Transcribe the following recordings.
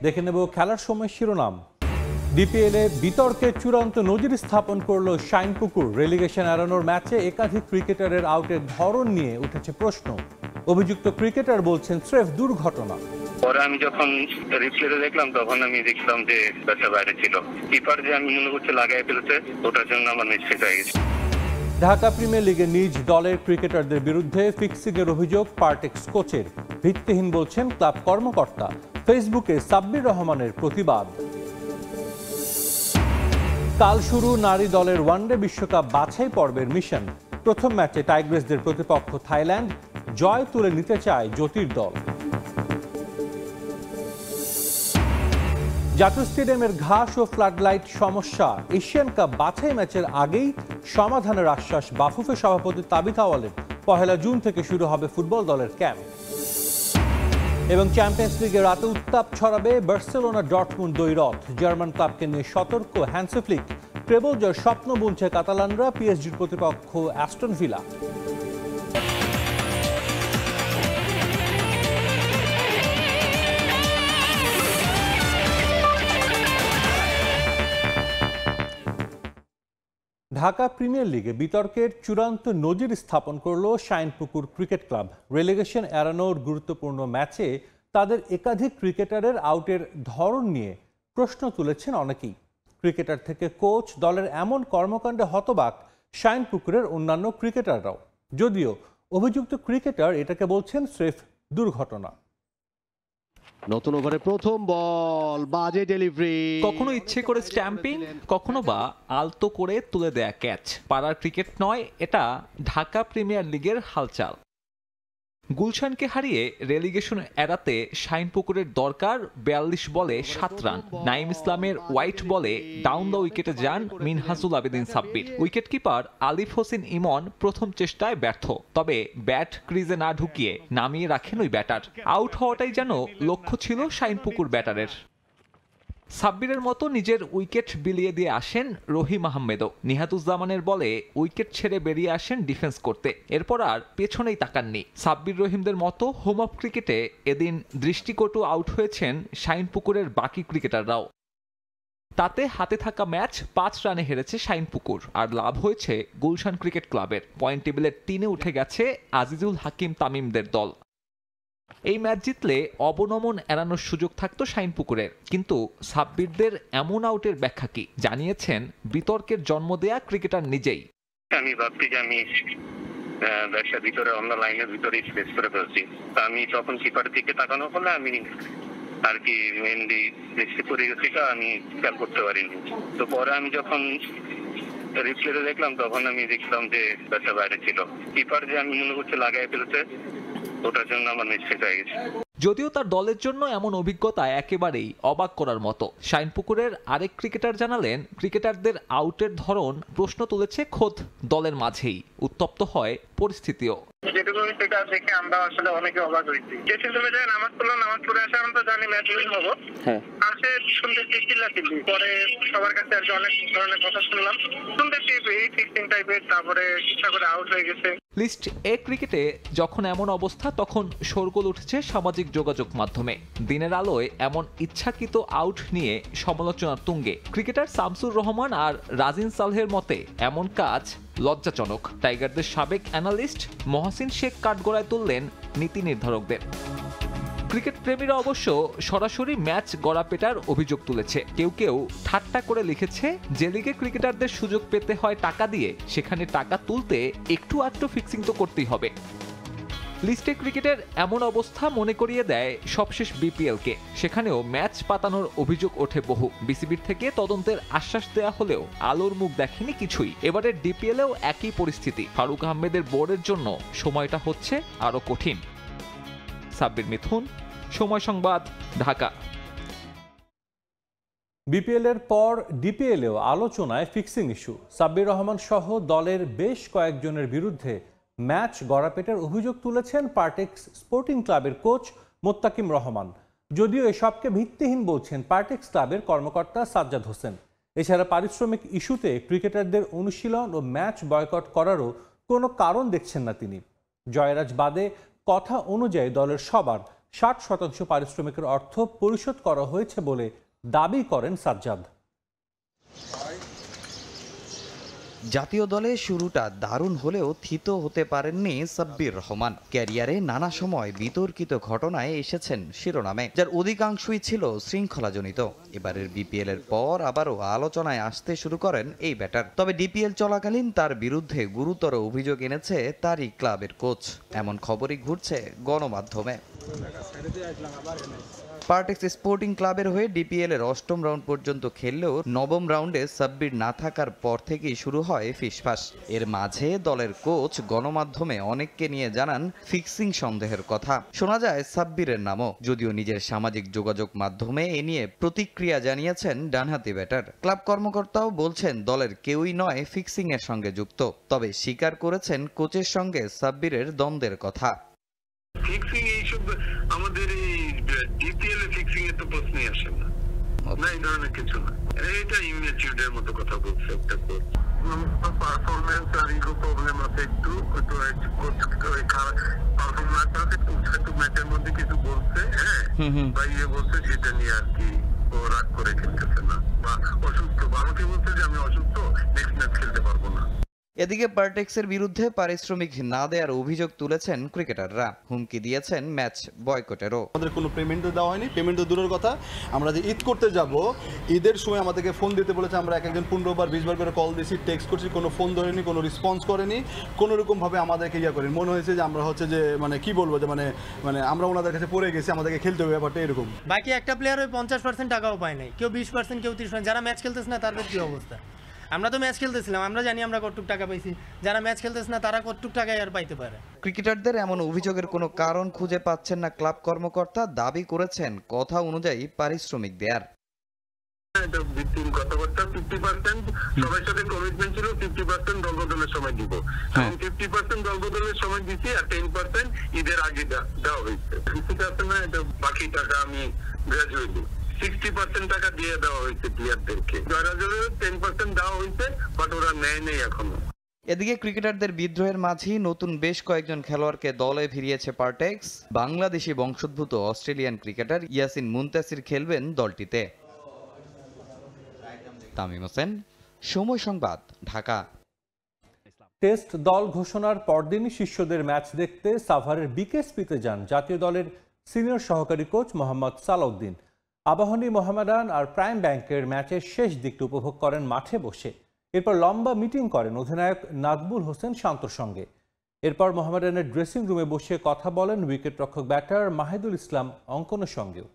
দেখে নেব খেলার সময় শিরোনাম। ডিপিএলে বিতর্কের চূড়ান্ত নজির স্থাপন করলো শাইনপুকুর। রেলিগেশন এড়ানোর ম্যাচে একাধিক ক্রিকেটারের আউটের ধরন নিয়ে উঠেছে প্রশ্ন। অভিযুক্ত ক্রিকেটার বলছেন স্রেফ দুর্ঘটনা। পরে আমি যখন রিপ্লেতে দেখলাম তখন আমি দেখলাম যে ব্যাটটা বাইরে ছিল। কিপার যে আমি মনে করছি লাগাই ফেলতে, ওটার জন্য আমার মিস্টেক হয়ে গেছে। ঢাকা প্রিমিয়ার লিগে নিজ দলের ক্রিকেটারদের বিরুদ্ধে ফিক্সিংয়ের অভিযোগ পার্টেক্স কোচের। ভিত্তিহীন বলছেন ক্লাব কর্মকর্তা। ফেসবুকে সাব্বির রহমানের প্রতিবাদ। কাল শুরু নারী দলের ওয়ানডে বিশ্বকাপ বাছাই পর্বের মিশন। প্রথম ম্যাচে টাইগ্রেসদের প্রতিপক্ষ থাইল্যান্ড। জয় তুলে নিতে চায় জ্যোতির দল। জাতীয় স্টেডিয়ামের ঘাস ও ফ্লাডলাইট সমস্যা। এশিয়ান কাপ বাছাই ম্যাচের আগেই সমাধানের আশ্বাস বাফুফে সভাপতি তাবিথ আওয়ালের। 1 জুন থেকে শুরু হবে ফুটবল দলের ক্যাম্প। এবং চ্যাম্পিয়ন্স লিগে রাতে উত্তাপ ছড়াবে বার্সেলোনা ডর্টমুন্ড দ্বৈরথ। জার্মান ক্লাবকে নিয়ে সতর্ক হ্যান্সি ফ্লিক। ট্রেবল জয়ের স্বপ্ন বুনছে কাতালানরা। পিএসজির প্রতিপক্ষ অ্যাস্টন ভিলা। ঢাকা প্রিমিয়ার লিগে বিতর্কের চূড়ান্ত নজির স্থাপন করল শাইনপুকুর ক্রিকেট ক্লাব। রেলিগেশন এড়ানোর গুরুত্বপূর্ণ ম্যাচে তাদের একাধিক ক্রিকেটারের আউটের ধরন নিয়ে প্রশ্ন তুলেছেন অনেকেই। ক্রিকেটার থেকে কোচ, দলের এমন কর্মকাণ্ডে হতবাক শাইনপুকুরের অন্যান্য ক্রিকেটাররাও। যদিও অভিযুক্ত ক্রিকেটার এটাকে বলছেন স্রেফ দুর্ঘটনা। নতুন ওভারে প্রথম বল, বাজে ডেলিভারি। কখনো ইচ্ছে করে স্ট্যাম্পিং, কখনো বা আলতো করে তুলে দেয়া ক্যাচ। পাড়ার ক্রিকেট নয়, এটা ঢাকা প্রিমিয়ার লিগের হালচাল। গুলশানকে হারিয়ে রেলিগেশন এড়াতে শাইনপুকুরের দরকার 42 বলে 7 রান। নাইম ইসলামের হোয়াইট বলে ডাউন দ্য উইকেটে যান মিনহাজুল আবেদিন সাব্বির। উইকেটকিপার আলিফ হোসেন ইমন প্রথম চেষ্টায় ব্যর্থ, তবে ব্যাট ক্রিজে না ঢুকিয়ে নামিয়ে রাখেন ওই ব্যাটার। আউট হওয়াটাই যেন লক্ষ্য ছিল শাইনপুকুর ব্যাটারের। সাব্বিরের মতো নিজের উইকেট বিলিয়ে দিয়ে আসেন রহিম আহমেদও। নিহাতুজ্জামানের বলে উইকেট ছেড়ে বেরিয়ে আসেন ডিফেন্স করতে। এরপর আর পেছনেই তাকাননি। সাব্বির রহিমদের মতো হোম অফ ক্রিকেটে এদিন দৃষ্টিকটু আউট হয়েছেন শাইনপুকুরের বাকি ক্রিকেটাররাও। তাতে হাতে থাকা ম্যাচ 5 রানে হেরেছে শাইনপুকুর, আর লাভ হয়েছে গুলশান ক্রিকেট ক্লাবের। পয়েন্ট টেবিলের 3-এ উঠে গেছে আজিজুল হাকিম তামিমদের দল। এই ম্যাচ জিতলে অবনমন এড়ানোর সুযোগ থাকতো শাইনপুকুরের। কিন্তু সাব্বিরদের এমন আউটের ব্যাখ্যা কি, জানিয়েছেন বিতর্কের জন্ম দেয়া ক্রিকেটার নিজেই। আমি ভাবছি যে আমি ব্যাটটার ভিতরে অন্য লাইনের ভিতরে স্পেস করে ফেলছি। আমি তখন কিপারের দিকে তাকানো হলে আমি আর কি মেনলি রিস্ক করে গেছি, আমি খেয়াল করতে পারিনি। তো পরে আমি যখন রিপ্লেতে দেখলাম তখন আমি দেখলাম যে ব্যাটটা বাইরে ছিল। কিপার যে আমি মনে করছি লাগাই ফেলতে, ওটার জন্য আমার মিস্টেক হয়ে গেছে। যদিও তার দলের জন্য এমন অভিজ্ঞতা একেবারেই অবাক করার মতো। শাইনপুকুরের আরেক ক্রিকেটার জানালেন, ক্রিকেটারদের আউটের ধরন প্রশ্ন তুলেছে খোদ দলের মাঝেই। উত্তপ্ত হয় পরিস্থিতিও। যেটুকু সেটা দেখে আমরা আসলে অনেকে অবাক হয়েছি। জেসিল তুমি যায় নামাজ পড়লাম, নামাজ পড়ে আসে আমরা তো জানি ম্যাচ উইন হবো। আসে শুনতেছি চিল্লাচিল্লি, পরে সবার কাছে আর কি অনেক ধরনের কথা শুনলাম, শুনতেছি এই ফিক্সিং টাইপের, তারপরে ইচ্ছা করে আউট হয়ে গেছে। লিস্ট এ ক্রিকেটে যখন এমন অবস্থা, তখন শোরগোল উঠেছে সামাজিক যোগাযোগ মাধ্যমে। দিনের আলোয় এমন ইচ্ছাকৃত আউট নিয়ে সমালোচনার তুঙ্গে। ক্রিকেটার শামসুর রহমান আর রাজিন সালহের মতে এমন কাজ লজ্জাজনক। টাইগারদের সাবেক অ্যানালিস্ট মহসিন শেখ কাঠগড়ায় তুললেন নীতি নির্ধারকদের। ক্রিকেট প্রেমীরা অবশ্য সরাসরি ম্যাচ গড়াপেটার অভিযোগ তুলেছে। কেউ কেউ ঠাট্টা করে লিখেছে, যে লিগে ক্রিকেটারদের সুযোগ পেতে হয় টাকা দিয়ে, সেখানে টাকা তুলতে একটু আধটু ফিক্সিং তো করতেই হবে। লিস্টে ক্রিকেটের এমন অবস্থা মনে করিয়ে দেয় সবশেষ বিপিএলকে। সেখানেও ম্যাচ পাতানোর অভিযোগ ওঠে বহু। বিসিবির থেকে তদন্তের আশ্বাস দেয়া হলেও আলোর মুখ দেখেনি কিছুই। এবারের ডিপিএলেও একই পরিস্থিতি। ফারুক আহমেদের বোর্ডের জন্য সময়টা হচ্ছে আরো কঠিন। সাব্বির মিথুন, সময় সংবাদ, ঢাকা। বিপিএলের পর ডিপিএলেও আলোচনায় ফিক্সিং ইস্যু। সাব্বির রহমান সহ দলের বেশ কয়েকজনের বিরুদ্ধে ম্যাচ গড়াপেটের অভিযোগ তুলেছেন পার্টেক্স স্পোর্টিং ক্লাবের কোচ মোত্তাকিম রহমান। যদিও এসবকে ভিত্তিহীন বলছেন পার্টেক্স ক্লাবের কর্মকর্তা সাজ্জাদ হোসেন। এছাড়া পারিশ্রমিক ইস্যুতে ক্রিকেটারদের অনুশীলন ও ম্যাচ বয়কট করারও কোনো কারণ দেখছেন না তিনি। জয়রাজ বাদে কথা অনুযায়ী দলের সবার 60% পারিশ্রমিকের অর্থ পরিশোধ করা হয়েছে বলে দাবি করেন সাজ্জাদ। জাতীয় দলে শুরুটা দারুণ হলেও থিত হতে পারেননি সাব্বির রহমান। ক্যারিয়ারে নানা সময় বিতর্কিত ঘটনায় এসেছেন শিরোনামে, যার অধিকাংশই ছিল শৃঙ্খলাজনিত। এবারের বিপিএল এর পর আবারও আলোচনায় আসতে শুরু করেন এই ব্যাটার। তবে ডিপিএল চলাকালীন তার বিরুদ্ধে গুরুতর অভিযোগ এনেছে তারই ক্লাবের কোচ, এমন খবরই ঘুরছে গণমাধ্যমে। পার্টেক্স স্পোর্টিং ক্লাবের হয়ে ডিপিএল এর 8ম রাউন্ড পর্যন্ত খেললেও 9ম রাউন্ডে সাব্বির না থাকার পর থেকেই শুরু হয় ফিসফাস। এর মাঝে দলের কোচ গণমাধ্যমে অনেককে নিয়ে জানান ফিক্সিং সন্দেহের কথা। শোনা যায় সাব্বিরের নামও, যদিও নিজের সামাজিক যোগাযোগ মাধ্যমে এ নিয়ে প্রতিক্রিয়া জানিয়েছেন ডানহাতি ব্যাটার। ক্লাব কর্মকর্তাও বলছেন দলের কেউই নয় ফিক্সিং এর সঙ্গে যুক্ত, তবে স্বীকার করেছেন কোচের সঙ্গে সাব্বিরের দ্বন্দ্বের কথা। ফিক্সিং এইসব আমাদের এই ডিপিএল এ ফিক্সিং এর তো প্রশ্নই আসে না, এই ধরনের কিছু না। এটা ইমেচিউরদের মতো কথা বলছে একটা কোচ। পারফরমেন্স আর ইগো প্রবলেম আছে একটু, পারফরমেন্স আছে একটু ম্যাচের মধ্যে কিছু বলছে, হ্যাঁ, বা ইয়ে বলছে, সেটা নিয়ে আর কি ও রাগ করে খেলতেছে না, বা অসুস্থ, আমাকে বলছে যে আমি অসুস্থ, নেক্সট ম্যাচ খেলতে পারবো না। এদিকে পার্টেক্সের বিরুদ্ধে পারিশ্রমিক না দেওয়ার অভিযোগ তুলেছেন ক্রিকেটাররা, হুমকি দিয়েছেন ম্যাচ বয়কটেরও। আমাদের কোনো পেমেন্টও দেওয়া হয়নি, পেমেন্টও দূরের কথা। আমরা যে ঈদ করতে যাব, ঈদের সময় আমাদেরকে ফোন দিতে বলেছে, আমরা এক একজন 15 বার 20 বার করে কল দিয়েছি, টেক্সট করছি, কোনো ফোন ধরেনি, কোনো রেসপন্স করেনি, কোনো রকমভাবে আমাদেরকে করেনি। মনে হয়েছে যে আমরা হচ্ছে যে কি বলবো, যে মানে আমরা ওনাদের কাছে পড়ে গেছি, আমাদেরকে খেলতে হবে, ব্যাপারটা এরকম। বাকি একটা প্লেয়ার ওই 50% টাকাও পায় নাই, কেউ 20%, কেউ 30%। যারা ম্যাচ খেলতেছে না তাদের কি অবস্থা? আমরা তো ম্যাচ খেলতেছিলাম, আমরা জানি আমরা কতটুক টাকা পাইছি। যারা ম্যাচ খেলতেছে না তারা কতটুক টাকাই আর পাইতে পারে। ক্রিকেটারদের এমন অভিযোগের কোনো কারণ খুঁজে পাচ্ছেন না ক্লাব কর্মকর্তা, দাবি করেছেন কথা অনুযায়ী পারিশ্রমিক দেয়ার। কথাবার্তা 50% সবার সাথে কমিটমেন্ট ছিল, 50% দলবদলের সময় দিব, 50% দলবদলের সময় দিচ্ছি, আর 10% ঈদের আগে দেওয়া হয়েছে। 50% বাকি টাকা আমি গ্রাজুয়েলি 60% টাকা দিয়ে দেওয়া হয়েছে প্লেয়ারদেরকে, 10% দেওয়া হয়েছে, বাট ওরা নেয় নেই এখনো। এদিকে ক্রিকেটারদের বিদ্রোহের মাঝেই নতুন বেশ কয়েকজন খেলোয়াড়কে দলে ফিরিয়েছে পার্টেক্স। বাংলাদেশি বংশোদ্ভূত অস্ট্রেলিয়ান ক্রিকেটার ইয়াসিন মুনতাসির খেলবেন দলটিতে। তামিম হোসেন, সময় সংবাদ, ঢাকা। টেস্ট দল ঘোষণার পরদিনই শিষ্যদের ম্যাচ দেখতে সাভারের বিকেএসপিতে যান জাতীয় দলের সিনিয়র সহকারী কোচ মোহাম্মদ সালাউদ্দিন। আবাহনী, মোহামেডান আর প্রাইম ব্যাংকের ম্যাচের শেষ দিকটা উপভোগ করেন মাঠে বসে। এরপর লম্বা মিটিং করেন অধিনায়ক নাজমুল হোসেন শান্তর সঙ্গে। এরপর মোহামেডানের ড্রেসিং রুমে বসে কথা বলেন উইকেটরক্ষক ব্যাটার মাহিদুল ইসলাম অঙ্কনের সঙ্গেও।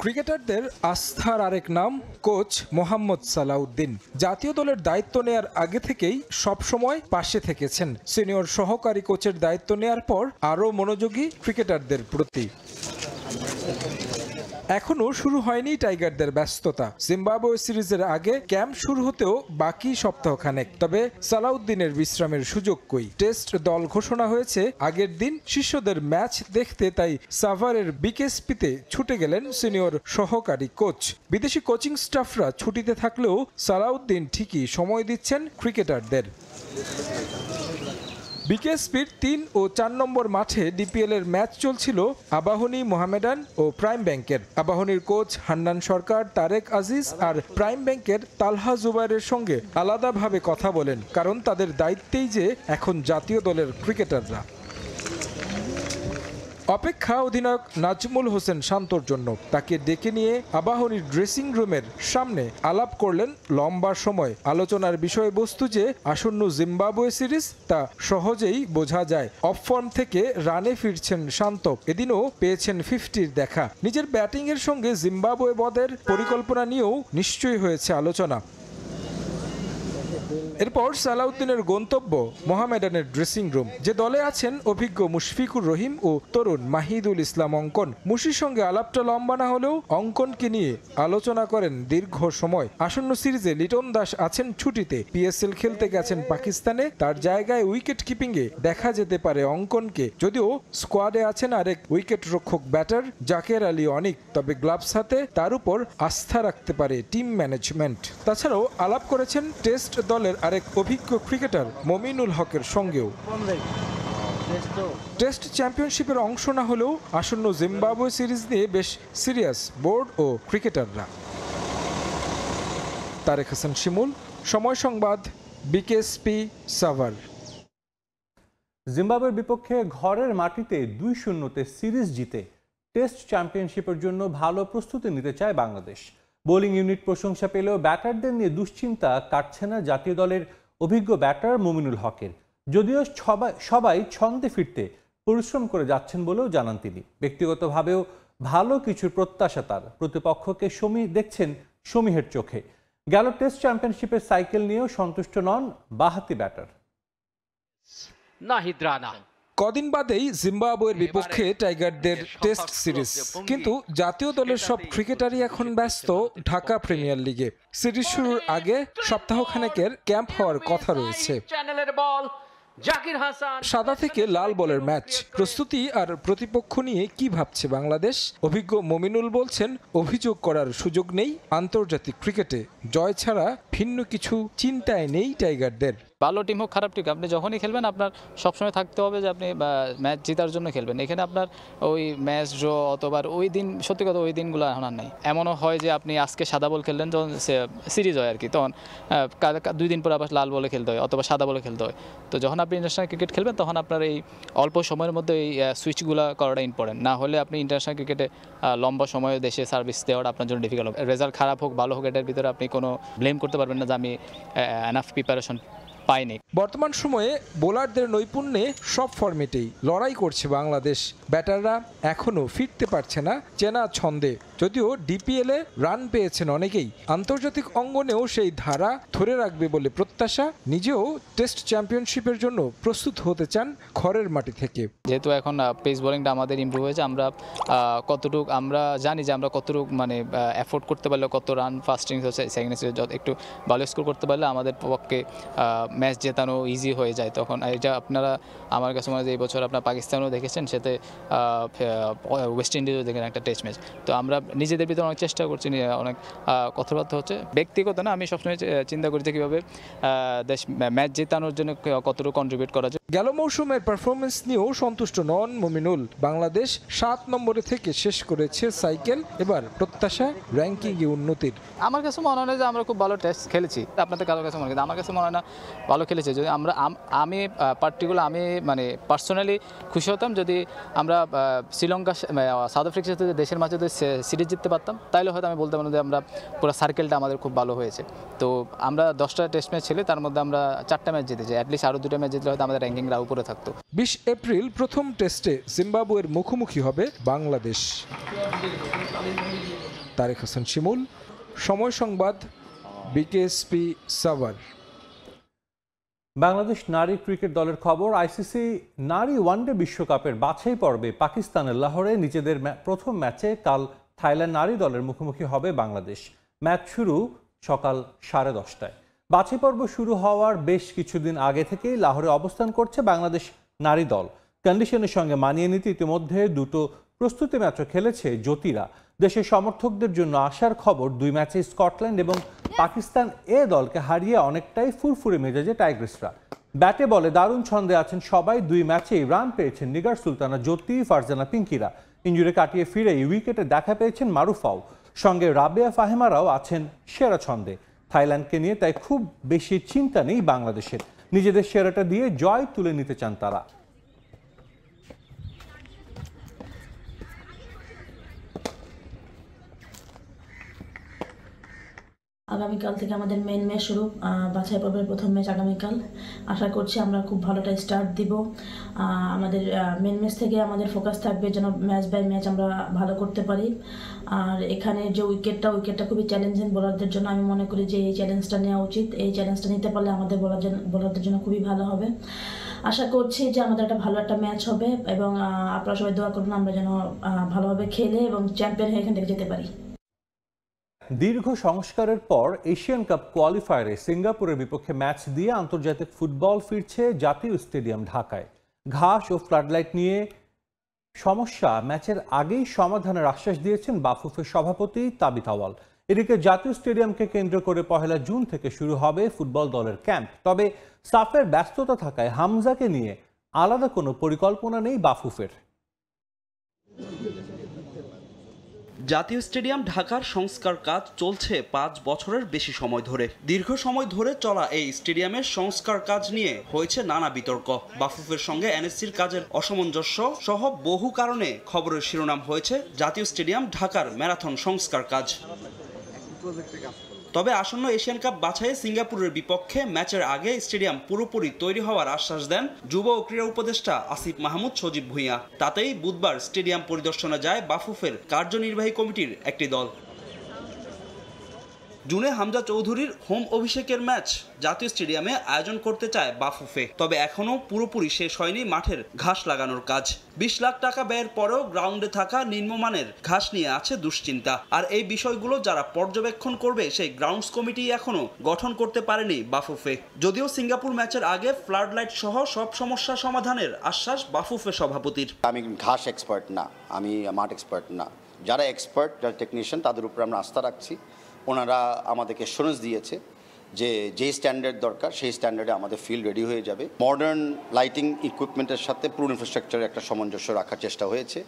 ক্রিকেটারদের আস্থার আরেক নাম কোচ মোহাম্মদ সালাউদ্দিন। জাতীয় দলের দায়িত্ব নেয়ার আগে থেকেই সবসময় পাশে থেকেছেন। সিনিয়র সহকারী কোচের দায়িত্ব নেয়ার পর আরও মনোযোগী ক্রিকেটারদের প্রতি। এখনো শুরু হয়নি টাইগারদের ব্যস্ততা। জিম্বাবুয়ে সিরিজের আগে ক্যাম্প শুরু হতেও বাকি সপ্তাহখানেক, তবে সালাউদ্দিনের বিশ্রামের সুযোগ কই। টেস্ট দল ঘোষণা হয়েছে আগের দিন শিষ্যদের ম্যাচ দেখতে, তাই সাভারের বিকেএসপিতে ছুটে গেলেন সিনিয়র সহকারী কোচ। বিদেশি কোচিং স্টাফরা ছুটিতে থাকলেও সালাউদ্দিন ঠিকই সময় দিচ্ছেন ক্রিকেটারদের। বিকেএসপির 3 ও 4 নম্বর মাঠে ডিপিএল এর ম্যাচ চলছিল আবাহনী, মোহামেডান ও প্রাইম ব্যাংকের। আবাহনীর কোচ হান্নান সরকার, তারেক আজিজ আর প্রাইম ব্যাংকের তালহা জুবাইরের সঙ্গে আলাদাভাবে কথা বলেন, কারণ তাদের দায়িত্বেই যে এখন জাতীয় দলের ক্রিকেটাররা। অপেক্ষা অধিনায়ক নাজমুল হোসেন শান্তর জন্য। তাকে ডেকে নিয়ে আবাহনীর ড্রেসিং রুমের সামনে আলাপ করলেন লম্বা সময়। আলোচনার বিষয়বস্তু যে আসন্ন জিম্বাবুয়ে সিরিজ তা সহজেই বোঝা যায়। অফ ফর্ম থেকে রানে ফিরছেন শান্ত, এদিনও পেয়েছেন 50-র দেখা। নিজের ব্যাটিংয়ের সঙ্গে জিম্বাবুয়ে বদের পরিকল্পনা নিয়েও নিশ্চয়ই হয়েছে আলোচনা। এরপর সালাউদ্দিনের গন্তব্য মোহামেডানের ড্রেসিং রুম। যে দলে আছেন অভিজ্ঞ মুশফিকুর রহিম ও তরুণ মাহিদুল ইসলাম অঙ্কন। মুশির সঙ্গে আলাপটা লম্বা না হলেও অঙ্কনকে নিয়ে আলোচনা করেন দীর্ঘ সময়। আসন্ন সিরিজে লিটন দাস আছেন ছুটিতে, পিএসএল খেলতে গেছেন পাকিস্তানে। তার জায়গায় উইকেট কিপিংয়ে দেখা যেতে পারে অঙ্কনকে, যদিও স্কোয়াডে আছেন আরেক উইকেট রক্ষক ব্যাটার জাকের আলী অনিক। তবে গ্লাভস হাতে তার উপর আস্থা রাখতে পারে টিম ম্যানেজমেন্ট। তাছাড়াও আলাপ করেছেন টেস্ট দলের আরেক অভিজ্ঞ ক্রিকেটার মমিনুল হকের সঙ্গেও। টেস্ট চ্যাম্পিয়নশিপের অংশ না হলেও আসন্ন জিম্বাবুয়ে সিরিজ নিয়ে বেশ সিরিয়াস বোর্ড ও ক্রিকেটাররা। তারেক হাসান শিমুল, সময় সংবাদ, বিকেএসপি, সাভার। জিম্বাবুয়ের বিপক্ষে ঘরের মাটিতে 2-0 সিরিজ জিতে টেস্ট চ্যাম্পিয়নশিপের জন্য ভালো প্রস্তুতি নিতে চায় বাংলাদেশ। বোলিং ইউনিট প্রশংসা পেলেও ব্যাটারদের নিয়ে দুশ্চিন্তা কাটছে না জাতীয় দলের অভিজ্ঞ ব্যাটার মুমিনুল হকের। যদিও সবাই ছন্দে ফিরতে পরিশ্রম করে যাচ্ছেন বলেও জানান তিনি। ব্যক্তিগতভাবেও ভালো কিছুর প্রত্যাশা তার। প্রতিপক্ষকে দেখছেন সমীহের চোখে। গেল টেস্ট চ্যাম্পিয়নশিপের সাইকেল নিয়েও সন্তুষ্ট নন বাঁহাতি ব্যাটার নাহিদ রানা। কদিন বাদেই জিম্বাবুয়ের বিপক্ষে টাইগারদের টেস্ট সিরিজ, কিন্তু জাতীয় দলের সব ক্রিকেটারই এখন ব্যস্ত ঢাকা প্রিমিয়ার লিগে। সিরিজ শুরুর আগে সপ্তাহখানেকের ক্যাম্প হওয়ার কথা রয়েছে। সাদা থেকে লাল বলের ম্যাচ প্রস্তুতি আর প্রতিপক্ষ নিয়ে কি ভাবছে বাংলাদেশ? অভিজ্ঞ মমিনুল বলছেন, অভিযোগ করার সুযোগ নেই। আন্তর্জাতিক ক্রিকেটে জয় ছাড়া ভিন্ন কিছু চিন্তায় নেই টাইগারদের। ভালো টিম হোক খারাপ টিম, আপনি যখনই খেলবেন আপনার সবসময় থাকতে হবে যে আপনি ম্যাচ জেতার জন্য খেলবেন। এখানে আপনার ওই ম্যাচ ড্র অথবা ওই দিন, সত্যি কথা ওই দিনগুলো এখন আর নাই। এমনও হয় যে আপনি আজকে সাদা বল খেললেন, যখন সিরিজ হয় আর কি, তখন 2 দিন পর আবার লাল বলে খেলতে হয় অথবা সাদা বলে খেলতে হয়। তো যখন আপনি ইন্টারন্যাশনাল ক্রিকেট খেলবেন তখন আপনার এই অল্প সময়ের মধ্যে এই সুইচগুলো করাটা ইম্পর্টেন্ট। না হলে আপনি ইন্টারন্যাশনাল ক্রিকেটে লম্বা সময় দেশে সার্ভিস দেওয়াটা আপনার জন্য ডিফিকাল্ট হবে। রেজাল্ট খারাপ হোক ভালো হোক, এটার ভিতরে আপনি কোনো ব্লেম করতে পারবেন না যে আমি এনাফ প্রিপারেশন পাইনি। বর্তমান সময়ে বোলারদের নৈপুণ্যে সব ফরম্যাটেই লড়াই করছে বাংলাদেশ। ব্যাটাররা এখনো ফিরতে পারছে না চেনা ছন্দে। যদিও ডিপিএল এ রান পেয়েছেন অনেকেই, আন্তর্জাতিক অঙ্গনেও সেই ধারা ধরে রাখবে বলে প্রত্যাশা। নিজেও টেস্ট চ্যাম্পিয়নশিপের জন্য প্রস্তুত হতে চান ঘরের মাটি থেকে। যেহেতু এখন পেস বোলিংটা আমাদের ইমপ্রুভ হয়েছে, আমরা জানি যে আমরা কতটুকু মানে এফোর্ড করতে পারলে কত রান ফার্স্ট ইনিংস হচ্ছে, সেকেন্ড ইনিংসে একটু ভালো স্কোর করতে পারলে আমাদের পক্ষে ম্যাচ জেতানো ইজি হয়ে যায়। তখন এটা আপনারা আমার কাছে মনে হয় যে এই বছর আপনার পাকিস্তানও দেখেছেন, সাথে ওয়েস্ট ইন্ডিজও দেখেন একটা টেস্ট ম্যাচ। তো আমরা নিজেদের ভিতরে অনেক চেষ্টা করছি, অনেক কথাবার্তা হচ্ছে। ব্যক্তিগত না, আমি সবসময় চিন্তা করি যে কীভাবে দেশ ম্যাচ জেতানোর জন্য কতটুকু কন্ট্রিবিউট করা যায়। গেল মৌসুমের পারফরমেন্স নিয়েও সন্তুষ্ট নন মুমিনুল। বাংলাদেশ 7 নম্বরে থেকে শেষ করেছে সাইকেল, এবার প্রত্যাশা র্যাঙ্কিংয়ে উন্নতির। আমার কাছে মনে হয় যে আমরা খুব ভালো টেস্ট খেলেছি। আপনাদের কারোর কাছে মনে হয়, আমার কাছে মনে হয় না ভালো খেলেছে। যদি আমি মানে পার্সোনালি খুশি হতাম যদি আমরা শ্রীলঙ্কা, সাউথ আফ্রিকার সাথে দেশের মাঝে যদি সিরিজ জিততে পারতাম, তাহলে হয়তো আমি বলতে পারতাম যে আমরা পুরো সার্কেলটা আমাদের খুব ভালো হয়েছে। তো আমরা 10টা টেস্ট ম্যাচ খেলে তার মধ্যে আমরা 4টা ম্যাচ জিতেছি। অ্যাটলিস্ট আরও 2টা ম্যাচ জিতলে হয়তো আমাদের র্যাঙ্কিংটা উপরে থাকতো। 20 এপ্রিল প্রথম টেস্টে জিম্বাবুয়ের মুখোমুখি হবে বাংলাদেশ। তারেক হাসান শিমুল, সময় সংবাদ, বিকেএসপি, সাভার। বাংলাদেশ নারী ক্রিকেট দলের খবর। আইসিসি নারী ওয়ানডে বিশ্বকাপের বাছাই পর্বে পাকিস্তানের লাহোরে নিজেদের প্রথম ম্যাচে কাল থাইল্যান্ড নারী দলের মুখোমুখি হবে বাংলাদেশ। ম্যাচ শুরু সকাল 10:30টায়। বাছাই পর্ব শুরু হওয়ার বেশ কিছুদিন আগে থেকেই লাহোরে অবস্থান করছে বাংলাদেশ নারী দল। কন্ডিশনের সঙ্গে মানিয়ে নিতে ইতিমধ্যে 2টো প্রস্তুতি ম্যাচও খেলেছে জ্যোতিরা। দেশের সমর্থকদের জন্য আসার খবর, 2 ম্যাচে স্কটল্যান্ড এবং পাকিস্তান দলকে হারিয়ে অনেকটাই ফুরফুরে মেজাজে টাইগ্রিসরা। ব্যাটে বলে দারুণ ছন্দে আছেন সবাই। 2 ম্যাচেই রান পেয়েছেন নিগার সুলতানা জ্যোতি, ফারজানা পিঙ্কিরা। ইনজুরি কাটিয়ে ফিরে উইকেটে দেখা পেয়েছেন মারুফাও। সঙ্গে রাবেয়া ফাহেমারাও আছেন সেরা ছন্দে। থাইল্যান্ডকে নিয়ে তাই খুব বেশি চিন্তা নেই বাংলাদেশের। নিজেদের সেরাটা দিয়ে জয় তুলে নিতে চান তারা। আগামীকাল থেকে আমাদের মেন ম্যাচ শুরু, বাছাই পর্বের প্রথম ম্যাচ আগামীকাল। আশা করছি আমরা খুব ভালোটা স্টার্ট দিব। আমাদের মেন ম্যাচ থেকে আমাদের ফোকাস থাকবে যেন ম্যাচ বাই ম্যাচ আমরা ভালো করতে পারি। আর এখানে যে উইকেটটা খুবই চ্যালেঞ্জিং বোলারদের জন্য। আমি মনে করি যে এই চ্যালেঞ্জটা নেওয়া উচিত। এই চ্যালেঞ্জটা নিতে পারলে আমাদের বোলারদের জন্য খুবই ভালো হবে। আশা করছি যে আমাদের ভালো একটা ম্যাচ হবে এবং আপনারা সবাই দোয়া করুন আমরা যেন ভালোভাবে খেলে এবং চ্যাম্পিয়ন হয়ে এখান থেকে যেতে পারি। দীর্ঘ সংস্কারের পর এশিয়ান কাপ কোয়ালিফায়ারে সিঙ্গাপুরের বিপক্ষে ম্যাচ দিয়ে আন্তর্জাতিক ফুটবল ফিরছে জাতীয় স্টেডিয়াম ঢাকায়। ঘাস ও ফ্লাডলাইট নিয়ে সমস্যা ম্যাচের আগেই সমাধানের আশ্বাস দিয়েছেন বাফুফের সভাপতি তাবিথ আওয়াল। এদিকে জাতীয় স্টেডিয়ামকে কেন্দ্র করে 1 জুন থেকে শুরু হবে ফুটবল দলের ক্যাম্প। তবে সাফের ব্যস্ততা থাকায় হামজাকে নিয়ে আলাদা কোনো পরিকল্পনা নেই বাফুফের। জাতীয় স্টেডিয়াম ঢাকার সংস্কার কাজ চলছে 5 বছরের বেশি সময় ধরে। দীর্ঘ সময় ধরে চলা এই স্টেডিয়ামের সংস্কার কাজ নিয়ে হয়েছে নানা বিতর্ক। বাফুফের সঙ্গে এনএসসির কাজের অসামঞ্জস্য সহ বহু কারণে খবরের শিরোনাম হয়েছে জাতীয় স্টেডিয়াম ঢাকার ম্যারাথন সংস্কার কাজ। তবে আসন্ন এশিয়ান কাপ বাছাইয়ে সিঙ্গাপুরের বিপক্ষে ম্যাচের আগে স্টেডিয়াম পুরোপুরি তৈরি হওয়ার আশ্বাস দেন যুব ও ক্রীড়া উপদেষ্টা আসিফ মাহমুদ সজীব ভুঁইয়া। তাতেই বুধবার স্টেডিয়াম পরিদর্শনে যায় বাফুফের কার্যনির্বাহী কমিটির একটি দল। জুনে হামজা চৌধুরীর হোম অভিষেকের ম্যাচ জাতীয় স্টেডিয়ামে আয়োজন করতে চায় বাফুফে, তবে এখনও পুরোপুরি শেষ হয়নি মাঠের ঘাস লাগানোর কাজ। 20 লাখ টাকা ব্যয়ের পরেও গ্রাউন্ডে থাকা নিম্নমানের ঘাস নিয়ে আছে দুশ্চিন্তা। আর এই বিষয়গুলো যারা পর্যবেক্ষণ করবে সেই গ্রাউন্ডস কমিটি এখনও গঠন করতে পারেনি বাফুফে। যদিও সিঙ্গাপুর ম্যাচের আগে ফ্লাড লাইট সহ সব সমস্যা সমাধানের আশ্বাস বাফুফে সভাপতির। আমি ঘাস এক্সপার্ট না, আমি মাঠ এক্সপার্ট না, যারা এক্সপার্ট যারা টেকনিশিয়ান তাদের উপরে আমরা আস্থা রাখছি। ওনারা আমাদেরকে অ্যাসুরেন্স দিয়েছে যে যেই স্ট্যান্ডার্ড দরকার সেই স্ট্যান্ডার্ডে আমাদের ফিল্ড রেডি হয়ে যাবে। মডার্ন লাইটিং ইকুইপমেন্টের সাথে পুরো ইনফ্রাস্ট্রাকচারের একটা সামঞ্জস্য রাখার চেষ্টা হয়েছে।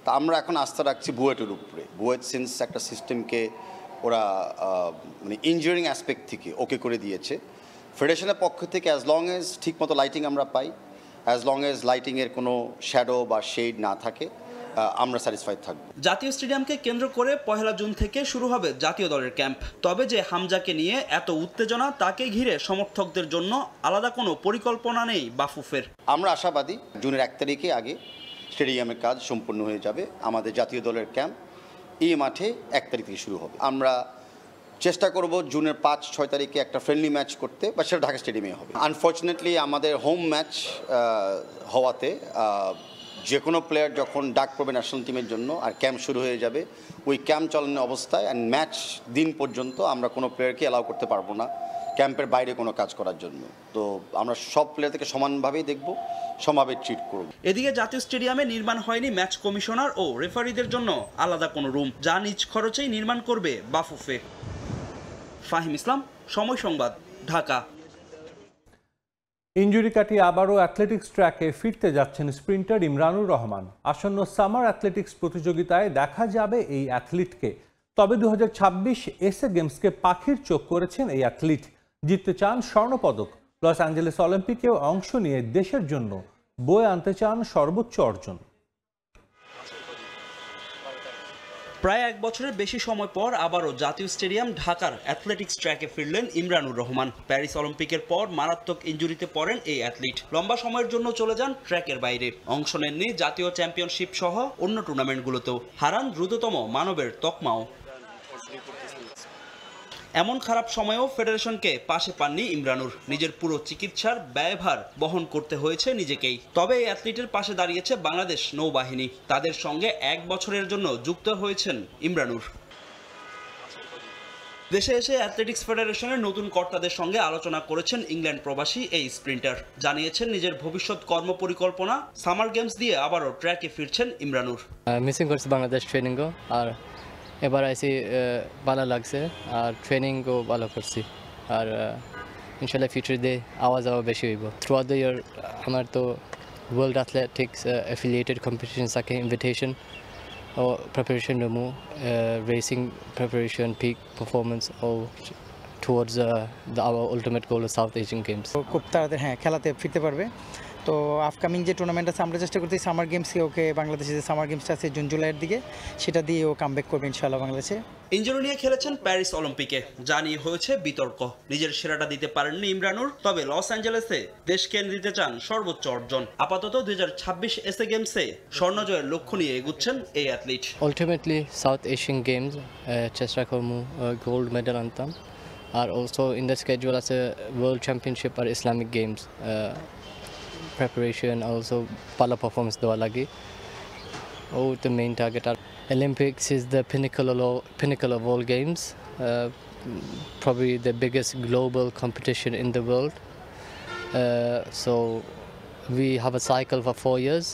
তা আমরা এখন আস্থা রাখছি বুয়েটের উপরে। বুয়েট সিন্স একটা সিস্টেমকে ওরা মানে ইঞ্জিনিয়ারিং অ্যাসপেক্ট থেকে ওকে করে দিয়েছে। ফেডারেশনের পক্ষ থেকে অ্যাজ লং এজ ঠিকমতো লাইটিং আমরা পাই, অ্যাজ লং এজ লাইটিংয়ের কোনো শ্যাডো বা শেড না থাকে, আমরা স্যাটিসফাইড থাকব। জাতীয় স্টেডিয়ামকে কেন্দ্র করে 1 জুন থেকে শুরু হবে জাতীয় দলের ক্যাম্প। তবে যে হামজাকে নিয়ে এত উত্তেজনা তাকে ঘিরে সমর্থকদের জন্য আলাদা কোনো পরিকল্পনা নেই বাফুফের। আমরা আশাবাদী জুনের 1 তারিখে আগে স্টেডিয়ামের কাজ সম্পূর্ণ হয়ে যাবে। আমাদের জাতীয় দলের ক্যাম্প এই মাঠে 1 তারিখ থেকে শুরু হবে। আমরা চেষ্টা করব জুনের 5-6 তারিখে একটা ফ্রেন্ডলি ম্যাচ করতে, বা সেটা ঢাকা স্টেডিয়ামে হবে। আনফর্চুনেটলি আমাদের হোম ম্যাচ হওয়াতে যে কোনো প্লেয়ার যখন ডাক পড়বে ন্যাশনাল টিমের জন্য আর ক্যাম্প শুরু হয়ে যাবে, ওই ক্যাম্প চালানোর অবস্থায় অ্যান্ড ম্যাচ দিন পর্যন্ত আমরা কোনো প্লেয়ারকে অ্যালাউ করতে পারবো না ক্যাম্পের বাইরে কোনো কাজ করার জন্য। তো আমরা সব প্লেয়ারকে সমানভাবেই দেখব, সমানভাবে ট্রিট করব। এদিকে জাতীয় স্টেডিয়ামে নির্মাণ হয়নি ম্যাচ কমিশনার ও রেফারিদের জন্য আলাদা কোনো রুম, যা নিজ খরচেই নির্মাণ করবে বাফুফে। ফাহিম ইসলাম, সময় সংবাদ, ঢাকা। ইনজুরি কাটিয়ে আবারও অ্যাথলেটিক্স ট্র্যাকে ফিরতে যাচ্ছেন স্প্রিন্টার ইমরানুর রহমান। আসন্ন সামার অ্যাথলেটিক্স প্রতিযোগিতায় দেখা যাবে এই অ্যাথলিটকে। তবে 2026 এসএ গেমসকে পাখির চোখ করেছেন এই অ্যাথলিট। জিততে চান স্বর্ণপদক। লস অ্যাঞ্জেলেস অলিম্পিকেও অংশ নিয়ে দেশের জন্য বয়ে আনতে চান সর্বোচ্চ অর্জন। প্রায় 1 বছরের বেশি সময় পর আবারও জাতীয় স্টেডিয়াম ঢাকার অ্যাথলেটিক্স ট্র্যাকে ফিরলেন ইমরানুর রহমান। প্যারিস অলিম্পিকের পর মারাত্মক ইনজুরিতে পড়েন এই অ্যাথলিট। লম্বা সময়ের জন্য চলে যান ট্র্যাকের বাইরে। অংশ নেননি জাতীয় চ্যাম্পিয়নশিপ সহ অন্য টুর্নামেন্টগুলোতেও। হারান দ্রুততম মানবের তকমাও। এমন খারাপ সময়েও ফেডারেশনকে পাশে পাননি ইমরানুর। নিজের পুরো চিকিৎসার ব্যয়ভার বহন করতে হয়েছে নিজেকেই। তবে এই অ্যাথলিটের পাশে দাঁড়িয়েছে বাংলাদেশ নৌবাহিনী। তাদের সঙ্গে 1 বছরের জন্য যুক্ত হয়েছেন ইমরানুর। দেশে এসে অ্যাথলেটিক্স ফেডারেশনের নতুন কর্তাদের সঙ্গে আলোচনা করেছেন ইংল্যান্ড প্রবাসী এই স্প্রিন্টার। জানিয়েছেন নিজের ভবিষ্যৎ কর্মপরিকল্পনা, সামার গেমস দিয়ে আবারও ট্র্যাকে ফিরছেন ইমরানুর। মিসিং করছি বাংলাদেশ ট্রেনিংও, আর এবার আইসি ভালো লাগছে, আর ট্রেনিংও ভালো করছি। আর ইনশাল্লাহ ফিউচার দিয়ে আওয়াজ বেশি হইব। থ্রু আউট দ্য ইয়ার আমার তো ওয়ার্ল্ড অ্যাথলেটিক্স অ্যাফিলিয়েটেড কম্পিটিশন থাকে, ইনভিটেশন ও প্রিপারেশন নেবো, রেসিং প্রিপারেশন, পিক পারফরমেন্স ও towards our ultimate goal South Asian Games. খুব তাড়াতাড়ি খেলাতে ফিরতে পারবে। তো আপকামিং যে টুর্নামেন্ট আছে আমরা চেষ্টা করতেছি সামার গেমসকে, ওকে বাংলাদেশে যে সামার গেমসটা আছে জুন জুলাইয়ের দিকে, সেটা দিয়ে ও কামব্যাক করবে ইনশাআল্লাহ বাংলাদেশে। ইনজুরি নিয়ে খেলেছেন প্যারিস অলিম্পিকে, যা নিয়ে হয়েছে বিতর্ক। নিজের সেরাটা দিতে পারেননি ইমরানুর, তবে লস অ্যাঞ্জেলেসে দেশকে দিতে চান সর্বোচ্চ অর্জন। আপাতত 2026 এসএ গেমসে স্বর্ণজয়ের লক্ষ্য নিয়ে এগুচ্ছেন এই athlete. Ultimately south Asian games চেষ্টা করবো গোল্ড মেডেল আনতাম। আর অলসো ইন দ্য স্কেডিউল আছে ওয়ার্ল্ড চ্যাম্পিয়নশিপ আর Islamic games preparation, also pala performance dewa lagi. Oh, the main target. Olympics is the pinnacle of all games, probably the biggest global competition in the world. So we have a cycle for 4 years,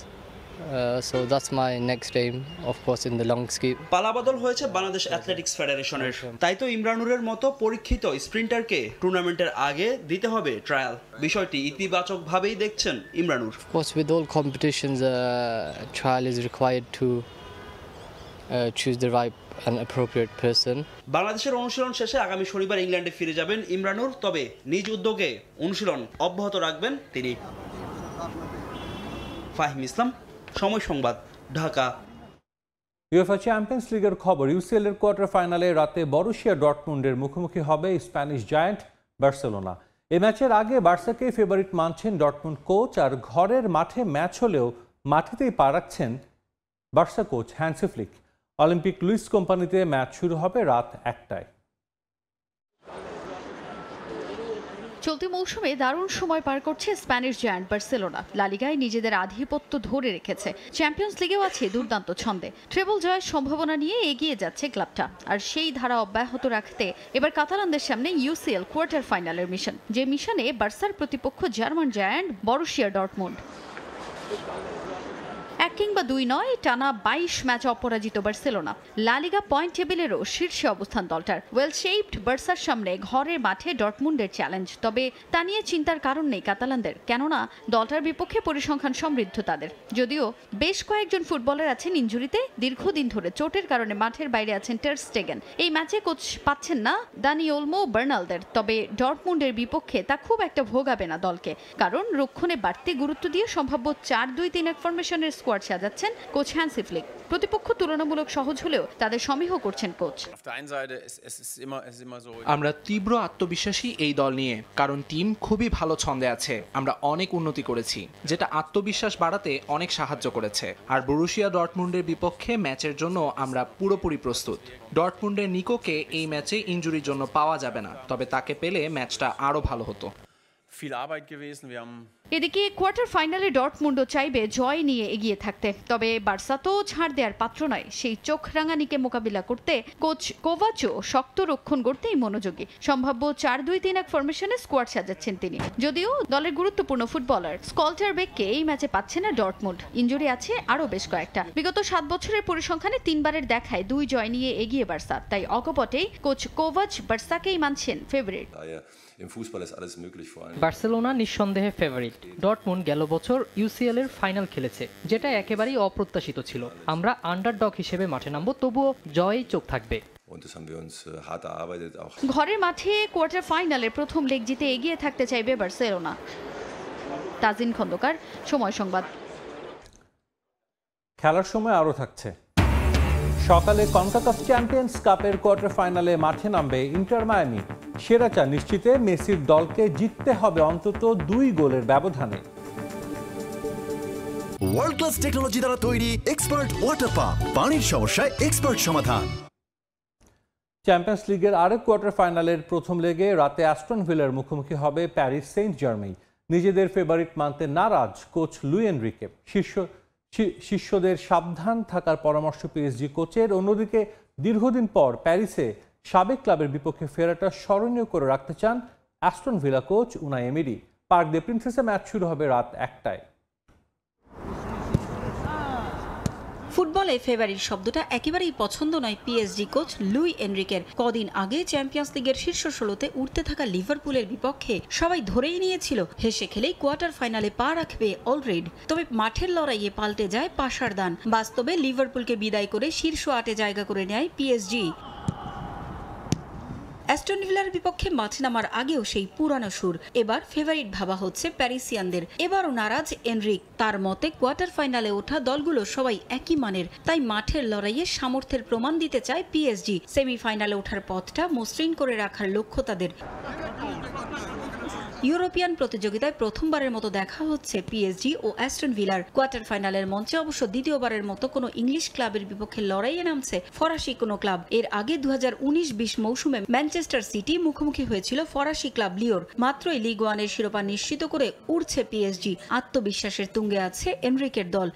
So that's my next aim, of course, in the long skip. পালাবদল হয়েছে Bangladesh athletics ফেডারেশনের, তাই তো ইমরানুরের মতো পরীক্ষিত স্প্রিন্টারকে টুর্নামেন্টের আগে দিতে হবে trial. বিষয়টি ইতিবাচকভাবেই দেখছেন Imranur. Of course, with all competitions, trial is required to choose the right and appropriate person. বাংলাদেশের অনুশীলন শেষে আগামী শনিবার ইংল্যান্ডে ফিরে যাবেন ইমরানুর, তবে নিজ উদ্যোগে অনুশীলন অব্যাহত রাখবেন তিনি। ফাহিম ইসলাম, সময় সংবাদ, ঢাকা। ইউএফএ চ্যাম্পিয়ন্স লিগের খবর, ইউসিএল এর কোয়ার্টার ফাইনালে রাতে বরুশিয়া ডর্টমুন্ডের মুখোমুখি হবে স্প্যানিশ জায়ান্ট বার্সেলোনা। এই ম্যাচের আগে বার্সাকে ফেভারিট মানছেন ডর্টমুন্ড কোচ, আর ঘরের মাঠে ম্যাচ হলেও মাটিতেই পা রাখছেন Barca coach Hansi Flick. Olympic Lluis কোম্পানিতে ম্যাচ শুরু হবে রাত 1টায়। চলতি মৌসুমে দারুণ সময় পার করছে স্প্যানিশ জায়ান্ট বার্সেলোনা। লা লিগায় নিজেদের আধিপত্য ধরে রেখেছে, চ্যাম্পিয়ন্স লিগেও আছে দুর্দান্ত ছন্দে। ট্রেবল জয়ের সম্ভাবনা নিয়ে এগিয়ে যাচ্ছে ক্লাবটা, আর সেই ধারা অব্যাহত রাখতে এবার কাতালানদের সামনে ইউসিএল কোয়ার্টার ফাইনালের মিশন, যে মিশনে বার্সার প্রতিপক্ষ জার্মান জায়ান্ট বরুশিয়া ডর্টমুন্ড। 1 কিংবা 2 নয়, টানা 22 ম্যাচ অপরাজিত বার্সেলোনা। লা লিগা পয়েন্ট টেবিলেরও শীর্ষে অবস্থান দলটার। ওয়েল শেপড বার্সার সামনে ঘরের মাঠে ডর্টমুন্ডের চ্যালেঞ্জ, তবে তা নিয়ে চিন্তার কারণ নেই কাতালানদের, কেননা দলটার বিপক্ষে পরিসংখ্যান সমৃদ্ধ তাদের। যদিও বেশ কয়েকজন ফুটবলার আছেন ইনজুরিতে, দীর্ঘদিন ধরে চোটের কারণে মাঠের বাইরে আছেন টার স্টেগেন। এই ম্যাচে কোচ পাচ্ছেন না দানি ওলমো বার্নালদের, তবে ডর্টমুন্ডের বিপক্ষে তা খুব একটা ভোগাবে না দলকে, কারণ রক্ষণে বাড়তি গুরুত্ব দিয়ে সম্ভাব্য 4-2-3-1 ফরমেশনের স্কোয়াড সাজাচ্ছেন কোচ হ্যান্সি ফ্লিক। প্রতিপক্ষ তুলনামূলক সহজ হলেও তাদের সমীহ করছেন কোচ। আমরা তীব্র আত্মবিশ্বাসী এই দল নিয়ে, কারণ টিম খুবই ভালো ছন্দে আছে। আমরা অনেক উন্নতি করেছি, যেটা আত্মবিশ্বাস বাড়াতে অনেক সাহায্য করেছে। আর বরুশিয়া ডর্টমুন্ডের বিপক্ষে ম্যাচের জন্য আমরা পুরোপুরি প্রস্তুত। ডর্টমুন্ডের নিকোকে এই ম্যাচে ইনজুরির জন্য পাওয়া যাবে না, তবে তাকে পেলে ম্যাচটা আরো ভালো হতো। এদিকে কোয়ার্টার ফাইনালে ডর্টমুন্ডও চাইবে জয় নিয়ে এগিয়ে থাকতে, তবে বার্সা তো ছাড় দেওয়ার পাত্র নয়। সেই চোখ রাঙানিকে মোকাবিলা করতে কোচ কোভাচো শক্ত রক্ষণ গড়তেই মনোযোগী। সম্ভাব্য 4-2-3-1 ফরমেশনে স্কোয়াড সাজাচ্ছেন তিনি। যদিও দলের গুরুত্বপূর্ণ ফুটবলার স্কল্টারবেককে এই ম্যাচে পাচ্ছে না ডর্টমুন্ড, ইনজুরি আছে আরও বেশ কয়েকটা। বিগত 7 বছরের পরিসংখ্যানে 3বারের দেখায় 2 জয় নিয়ে এগিয়ে বার্সা, তাই অকপটেই কোচ কোভাচ বার্সাকেই মানছেন ফেভারিট। বার্সেলোনা নিঃসন্দেহে ফেভারিট। ডর্টমুন্ড গেল বছর ইউসিএল এর ফাইনাল খেলেছে, যেটা একেবারেই অপ্রত্যাশিত ছিল। আমরা আন্ডারডগ হিসেবে মাঠে নামবো, তবুও জয়েই চোখ থাকবে। ঘরের মাঠে কোয়ার্টার ফাইনালে প্রথম লেগ জিতে এগিয়ে থাকতে চাইবে বার্সেলোনা। তাজিন খন্দকার, সময় সংবাদ। খেলার সময় আরও থাকছে। সকালে কনকাকাফ চ্যাম্পিয়ন্স কাপের কোয়ার্টার ফাইনালে মাঠে নামবে ইন্টার মায়ামি। সেরা 4 নিশ্চিতে মেসির দলকে জিততে হবে অন্তত 2 গোলের ব্যবধানে। ওয়ার্ল্ড ক্লাস টেকনোলজি দ্বারা তৈরি এক্সপার্ট ওয়াটার পাম্প, পানির সমস্যায় এক্সপার্ট সমাধান। চ্যাম্পিয়ন্স লিগের আরেক কোয়ার্টার ফাইনালের প্রথম লেগে রাতে অ্যাস্টন ভিলার মুখোমুখি হবে প্যারিস সেন্ট জার্মেই। নিজেদের ফেভারিট মানতে নারাজ কোচ লুই এনরিকে। শিষ্যদের সাবধান থাকার পরামর্শ পিএসজি কোচের। অন্যদিকে দীর্ঘদিন পর প্যারিসে সাবেক ক্লাবের বিপক্ষে ফেরাটা স্মরণীয় করে রাখতে চান Aston Villa coach Unai Emery. Parc des প্রিন্সেসে ম্যাচ শুরু হবে রাত 1টায়। ফুটবলে ফেভারিট শব্দটা একেবারেই পছন্দ নয় পিএসজি কোচ লুই এনরিকের। কদিন আগে চ্যাম্পিয়ন্স লিগের শীর্ষ 16তে উঠতে থাকা লিভারপুলের বিপক্ষে সবাই ধরেই নিয়েছিল হেসে খেলেই কোয়ার্টার ফাইনালে পা রাখবে অলরেড। তবে মাঠের লড়াইয়ে পাল্টে যায় পাশার দান। বাস্তবে লিভারপুলকে বিদায় করে শীর্ষ 8-এ জায়গা করে নেয় পিএসজি। অ্যাস্টন ভিলার বিপক্ষে মাঠে নামার আগেও সেই পুরানো সুর। এবার ফেভারিট ভাবা হচ্ছে প্যারিসিয়ানদের। এবারও নারাজ এনরিক। তার মতে কোয়ার্টার ফাইনালে ওঠা দলগুলো সবাই একই মানের, তাই মাঠের লড়াইয়ে সামর্থ্যের প্রমাণ দিতে চায় পিএসজি। সেমিফাইনালে ওঠার পথটা মসৃণ করে রাখার লক্ষ্য তাদের। ইউরোপিয়ান প্রতিযোগিতায় প্রথমবারের মতো দেখা হচ্ছে পিএসজি ও অ্যাস্টন ভিলার। কোয়ার্টার ফাইনালের মঞ্চে অবশ্য দ্বিতীয়বারের মতো কোনো ইংলিশ ক্লাবের বিপক্ষে লড়াইয়ে নামছে ফরাসি কোনো ক্লাব। এর আগে 2019-20 মৌসুমে ম্যানচেস্টার সিটি মুখোমুখি হয়েছিল ফরাসি ক্লাব লিওর। মাত্রই লিগ 1-এর শিরোপা নিশ্চিত করে উড়ছে পিএসজি। আত্মবিশ্বাসের তুঙ্গে আছে এনরিকের দল।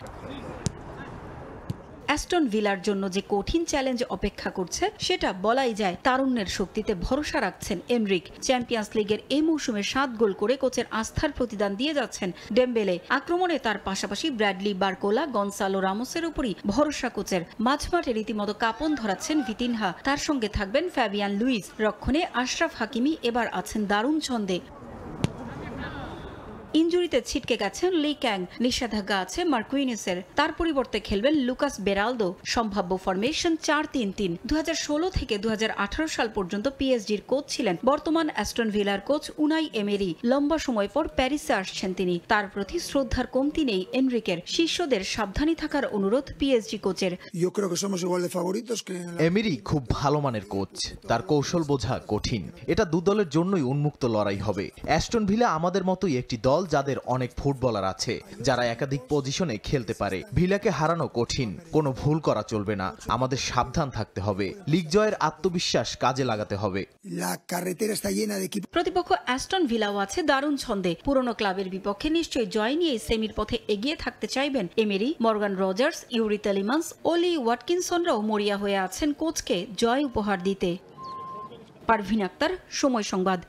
অ্যাস্টন ভিলার জন্য যে কঠিন চ্যালেঞ্জ অপেক্ষা করছে সেটা বলাই যায়। তারুণ্যের শক্তিতে ভরসা রাখছেন এমরিক। চ্যাম্পিয়ন্স লিগের এই মৌসুমে 7 গোল করে কোচের আস্থার প্রতিদান দিয়ে যাচ্ছেন ডেম্বেলে। আক্রমণে তার পাশাপাশি ব্র্যাডলি বারকোলা, গনসালো রামোসের উপরই ভরসা কোচের। মাঝমাঠে রীতিমতো কাঁপন ধরাচ্ছেন ভিতিনহা, তার সঙ্গে থাকবেন ফ্যাবিয়ান লুইস। রক্ষণে আশরাফ হাকিমি এবার আছেন দারুণ ছন্দে। ইনজুরিতে ছিটকে গেছেন লি ক্যাং, নিষেধাজ্ঞা আছে মার্কুইনেসের, তার পরিবর্তে খেলবেন লুকাস বেরালদো। সম্ভাব্য ফরমেশন 4-3-3। 2016 থেকে 2018 সাল পর্যন্ত পিএসজির কোচ ছিলেন বর্তমান অ্যাস্টন ভিলার কোচ উনাই এমেরি। লম্বা সময় পর প্যারিসে আসছেন তিনি। তার প্রতি শ্রদ্ধার কমতি নেই এনরিকের। শিষ্যদের সাবধানী থাকার অনুরোধ পিএসজি কোচের। এমেরি খুব ভালো মানের কোচ, তার কৌশল বোঝা কঠিন। এটা দু দলের জন্যই উন্মুক্ত লড়াই হবে। অ্যাস্টন ভিলা আমাদের মতোই একটি দল যাদের অনেক ফুটবলার আছে, যারা একাধিক পজিশনে খেলতে পারে। ভিলাকে হারানো কঠিন, কোনো ভুল করা চলবে না। আমাদের সাবধান থাকতে হবে, লিগ জয়ের আত্মবিশ্বাস কাজে লাগাতে হবে। প্রতিপক্ষ অ্যাস্টন ভিলাও আছে দারুণ ছন্দে। পুরনো ক্লাবের বিপক্ষে নিশ্চয়ই জয় নিয়ে সেমির পথে এগিয়ে থাকতে চাইবেন এমেরি। মর্গান রজার্স, ইউরি তেলিমান্স, ওলি ওয়াটকিনসনরাও মরিয়া হয়ে আছেন কোচকে জয় উপহার দিতে। পারভিন আক্তার, সময় সংবাদ।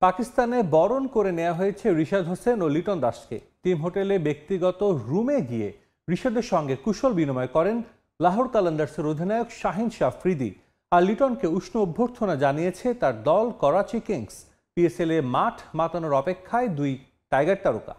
পাকিস্তানে বরণ করে নেওয়া হয়েছে রিশাদ হোসেন ও লিটন দাসকে। টিম হোটেলে ব্যক্তিগত রুমে গিয়ে রিশাদের সঙ্গে কুশল বিনিময় করেন লাহোর কালান্দার্সের অধিনায়ক শাহিন শাহ আফ্রিদি। আর লিটনকে উষ্ণ অভ্যর্থনা জানিয়েছে তার দল করাচি কিংস। পিএসএল এ মাঠ মাতানোর অপেক্ষায় দুই টাইগার তারকা।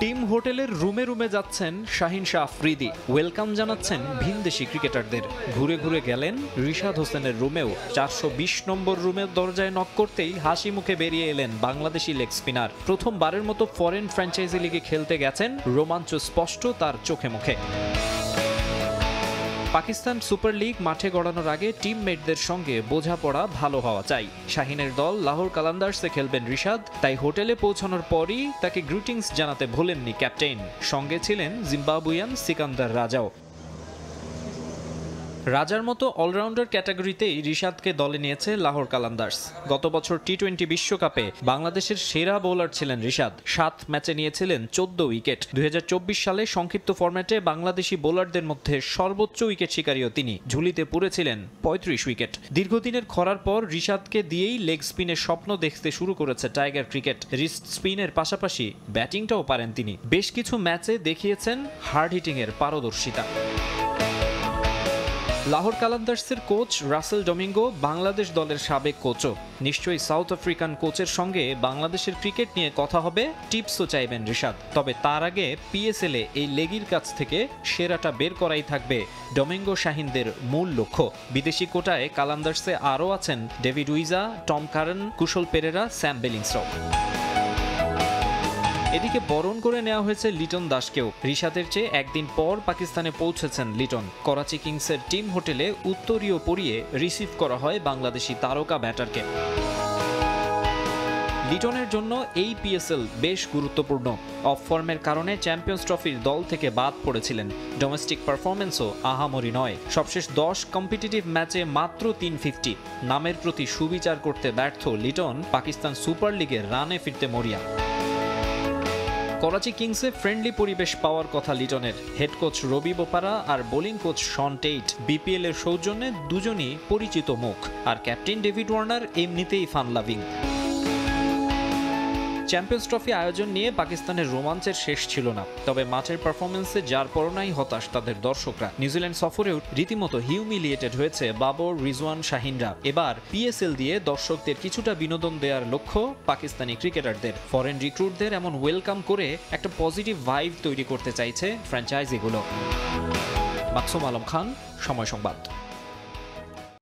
টিম হোটেলের রুমে রুমে যাচ্ছেন শাহিন শাহ আফ্রিদি, ওয়েলকাম জানাচ্ছেন ভিনদেশি ক্রিকেটারদের। ঘুরে ঘুরে গেলেন রিশাদ হোসেনের রুমেও। 420 নম্বর রুমের দরজায় নক করতেই হাসি মুখে বেরিয়ে এলেন বাংলাদেশি লেগ স্পিনার। প্রথমবারের মতো ফরেন ফ্র্যাঞ্চাইজি লিগে খেলতে গেছেন, রোমাঞ্চ স্পষ্ট তার চোখে মুখে। পাকিস্তান সুপার লিগ মাঠে গড়ানোর আগে টিমমেটদের সঙ্গে বোঝাপড়া ভালো হওয়া চাই। শাহিনের দল লাহোর কালান্দার্সে খেলবেন রিশাদ, তাই হোটেলে পৌঁছানোর পরই তাকে গ্রিটিংস জানাতে ভোলেননি ক্যাপ্টেন। সঙ্গে ছিলেন জিম্বাবুয়ান সিকান্দার রাজাও। রাজার মতো অলরাউন্ডার ক্যাটাগরিতেই রিশাদকে দলে নিয়েছে লাহোর কালান্দার্স। গত বছর টি-20 বিশ্বকাপে বাংলাদেশের সেরা বোলার ছিলেন রিশাদ। 7 ম্যাচে নিয়েছিলেন 14 উইকেট। 2024 সালে সংক্ষিপ্ত ফরম্যাটে বাংলাদেশি বোলারদের মধ্যে সর্বোচ্চ উইকেট শিকারীও তিনি। ঝুলিতে পড়েছিলেন 35 উইকেট। দীর্ঘদিনের খরার পর রিশাদকে দিয়েই লেগ স্পিনের স্বপ্ন দেখতে শুরু করেছে টাইগার ক্রিকেট। রিস্ট স্পিনের পাশাপাশি ব্যাটিংটাও পারেন তিনি। বেশ কিছু ম্যাচে দেখিয়েছেন হার্ড হিটিংয়ের পারদর্শিতা। লাহোর কালান্দার্সের কোচ রাসেল ডোমিঙ্গো বাংলাদেশ দলের সাবেক কোচও। নিশ্চয়ই সাউথ আফ্রিকান কোচের সঙ্গে বাংলাদেশের ক্রিকেট নিয়ে কথা হবে, টিপসও চাইবেন রিশাদ। তবে তার আগে পিএসএল এ এই লেগির কাছ থেকে সেরাটা বের করাই থাকবে ডোমিঙ্গো শাহিনদের মূল লক্ষ্য। বিদেশি কোটায় কালান্দার্সে আরও আছেন ডেভিড উইজা, টম কারেন, কুশল পেরেরা, স্যাম বেলিংসরাও। এদিকে বরণ করে নেওয়া হয়েছে লিটন দাসকেও। রিশাদের চেয়ে একদিন পর পাকিস্তানে পৌঁছেছেন লিটন। করাচি কিংসের টিম হোটেলে উত্তরীয় পরিয়ে রিসিভ করা হয় বাংলাদেশি তারকা ব্যাটারকে। লিটনের জন্য এই পিএসএল বেশ গুরুত্বপূর্ণ। অফ ফর্মের কারণে চ্যাম্পিয়ন্স ট্রফির দল থেকে বাদ পড়েছিলেন। ডোমেস্টিক পারফরমেন্সও আহামরি নয়। সবশেষ 10 কম্পিটিটিভ ম্যাচে মাত্র 350। নামের প্রতি সুবিচার করতে ব্যর্থ লিটন পাকিস্তান সুপার লিগের রানে ফিরতে মরিয়া। করাচি কিংসে ফ্রেন্ডলি পরিবেশ পাওয়ার কথা লিটনের। হেড কোচ রবি বোপারা আর bowling coach Shaun Tait BPL এর সৌজন্যে দুজনই পরিচিত মুখ। আর ক্যাপ্টেন ডেভিড ওয়ার্নার এমনিতেই ফান লাভিং। চ্যাম্পিয়ন্স ট্রফি আয়োজন নিয়ে পাকিস্তানের রোমাঞ্চের শেষ ছিল না। তবে মাঠের পারফরমেন্সে যার পরনাই হতাশ তাদের দর্শকরা। নিউজিল্যান্ড সফরেও রীতিমতো হিউমিলিয়েটেড হয়েছে বাবর, রিজওয়ান, শাহিনরা। এবার পিএসএল দিয়ে দর্শকদের কিছুটা বিনোদন দেওয়ার লক্ষ্য পাকিস্তানি ক্রিকেটারদের। ফরেন রিক্রুটদের এমন ওয়েলকাম করে একটা পজিটিভ ভাইব তৈরি করতে চাইছে ফ্র্যাঞ্চাইজিগুলো। মাকসুম আলম খান, সময় সংবাদ।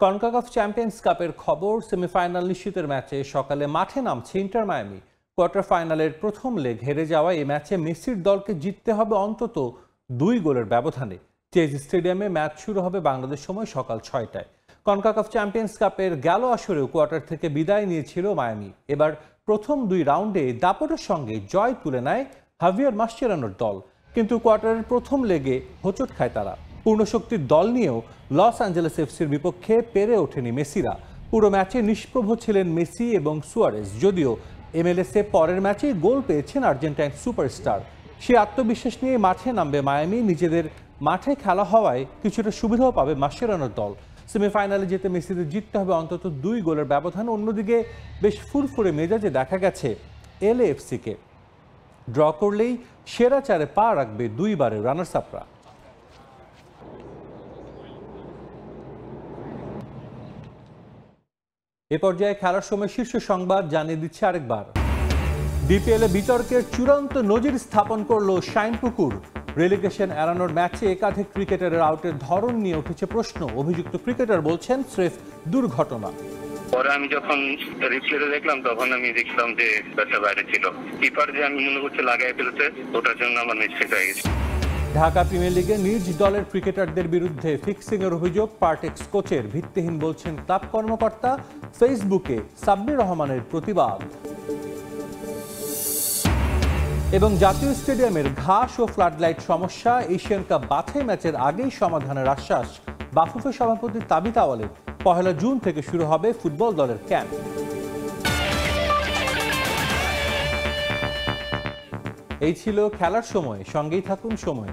কনকাকাফ চ্যাম্পিয়ন্স কাপের খবর। সেমিফাইনাল নিশ্চিতের ম্যাচে সকালে মাঠে নামছে ইন্টার মায়ামি। কোয়ার্টার ফাইনালের প্রথম লেগ হেরে যাওয়া এই ম্যাচে মেসির দলকে জিততে হবে অন্তত 2 গোলের ব্যবধানে। চেজ স্টেডিয়ামে ম্যাচ শুরু হবে বাংলাদেশ সময় সকাল 6টায়। কনকাকাফ চ্যাম্পিয়ন্স কাপের গেল আসরেও কোয়ার্টার থেকে বিদায় নিয়েছিল মায়ামি। এবার প্রথম 2 রাউন্ডে দাপটের সঙ্গে জয় তুলে নেয় হাভিয়ার মাসচেরানোর দল। কিন্তু কোয়ার্টারের প্রথম লেগে হোঁচট খায় তারা। পূর্ণশক্তির দল নিয়েও লস অ্যাঞ্জেলেস এফসির বিপক্ষে পেরে ওঠেনি মেসিরা। পুরো ম্যাচে নিষ্প্রভ ছিলেন মেসি এবং সুয়ারেজ। যদিও MLS এ পরের ম্যাচেই গোল পেয়েছেন আর্জেন্টাইন সুপারস্টার। সেই আত্মবিশ্বাস নিয়ে মাঠে নামবে মায়ামি। নিজেদের মাঠে খেলা হওয়ায় কিছুটা সুবিধাও পাবে মাসচেরানোর দল। সেমিফাইনালে যেতে মেসিদের জিততে হবে অন্তত 2 গোলের ব্যবধান। অন্যদিকে বেশ ফুরফুরে মেজাজে দেখা গেছে এলএএফসিকে। ড্র করলেই সেরা 4-এ পা রাখবে 2 বারের রানার্স আপরা। এ পর্যায়ে খেলার সময় শীর্ষ সংবাদ জানিয়ে দিচ্ছে আরেকবার। ডিপিএল এ বিতর্কের চূড়ান্ত নজির স্থাপন করলো শাইনপুকুর। রেলিগেশন এড়ানোর ম্যাচে একাধিক ক্রিকেটারের আউটের ধরন নিয়ে উঠেছে প্রশ্ন। অভিযুক্ত ক্রিকেটার বলছেন স্রেফ দুর্ঘটনা। পরে আমি যখন রিপ্লেতে দেখলাম তখন আমি দেখলাম যে ব্যাটটা বাইরে ছিল। কিপার যে আমি মনে করছি লাগাই ফেলতে, ওটার জন্য আমার মিস্টেক হয়ে গেছে। ঢাকা প্রিমিয়ার লিগে নিজ দলের ক্রিকেটারদের বিরুদ্ধে ফিক্সিং এর অভিযোগ পার্টেক্স কোচের। ভিত্তিহীন বলছেন ক্লাব কর্মকর্তা। ফেসবুকে সাব্বির রহমানের প্রতিবাদ। এবং জাতীয় স্টেডিয়ামের ঘাস ও ফ্লাডলাইট সমস্যা এশিয়ান কাপ বাছাই ম্যাচের আগেই সমাধানের আশ্বাস বাফুফে সভাপতি তাবিত আওয়ালের। 1 জুন থেকে শুরু হবে ফুটবল দলের ক্যাম্প। এই ছিল খেলার সময়। সঙ্গেই থাকুন সময়।